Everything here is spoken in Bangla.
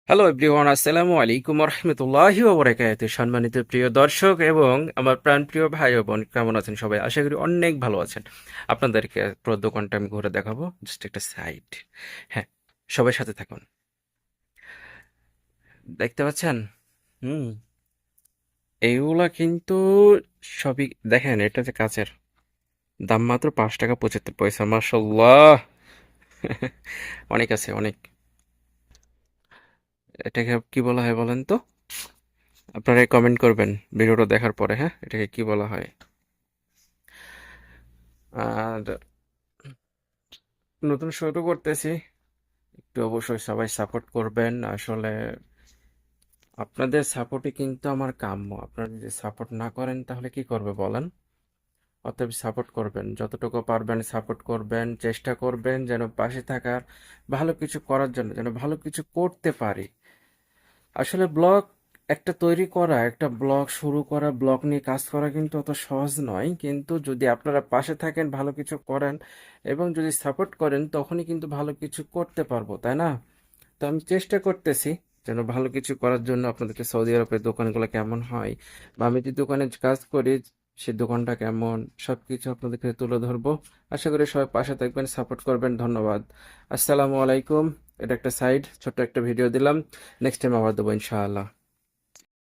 হ্যালো এভরিওয়ান, আসসালামু আলাইকুম রহমতুল্লাহি ওয়া বারাকাতুহু। সম্মানিত প্রিয় দর্শক এবং আমার প্রাণপ্রিয় ভাই ও বোন, কেমন আছেন সবাই? আশা করি অনেক ভালো আছেন। আপনাদেরকে পুরো দোকানটা আমি ঘুরে দেখাবো, জাস্ট একটা সাইড। হ্যাঁ, সবাই সাথে থাকুন। দেখতে পাচ্ছেন? হুম, এইগুলা কিন্তু সবই দেখেন, এটা যে কাচের, দাম মাত্র 5 টাকা 75 পয়সা। মাশাল্লাহ, অনেক আছে অনেক। এটাকে কি বলা হয় বলেন তো? আপনারা কমেন্ট করবেন ভিডিওটা দেখার পরে। হ্যাঁ, এটাকে কি বলা হয়? আর নতুন শুরু করতেছি, একটু অবশ্যই সবাই সাপোর্ট করবেন। আসলে আপনাদের সাপোর্টই কিন্তু আমার কাম্য। আপনারা যদি সাপোর্ট না করেন তাহলে কি করবে বলেন? অতএব সাপোর্ট করবেন, যতটুকু পারবেন সাপোর্ট করবেন, চেষ্টা করবেন যেন পাশে থাকার, ভালো কিছু করার জন্য, যেন ভালো কিছু করতে পারি। আসলে ব্লগ একটা তৈরি করা, একটা ব্লগ শুরু করা, ব্লগ নিয়ে কাজ করা কিন্তু অত সহজ নয়। কিন্তু যদি আপনারা পাশে থাকেন, ভালো কিছু করেন এবং যদি সাপোর্ট করেন, তখনই কিন্তু ভালো কিছু করতে পারবো, তাই না? তো আমি চেষ্টা করতেছি যেন ভালো কিছু করার জন্য। আপনাদেরকে সৌদি আরবের দোকানগুলো কেমন হয় বা আমি যে দোকানে কাজ করি সেই দোকানটা কেমন, সবকিছু আপনাদেরকে তুলে ধরবো। আশা করি সবাই পাশে থাকবেন, সাপোর্ট করবেন। ধন্যবাদ। আসসালামু আলাইকুম। এটা একটা সাইড, ছোট্ট একটা ভিডিও দিলাম। নেক্সট টাইম আবার দেবো ইনশাআল্লাহ।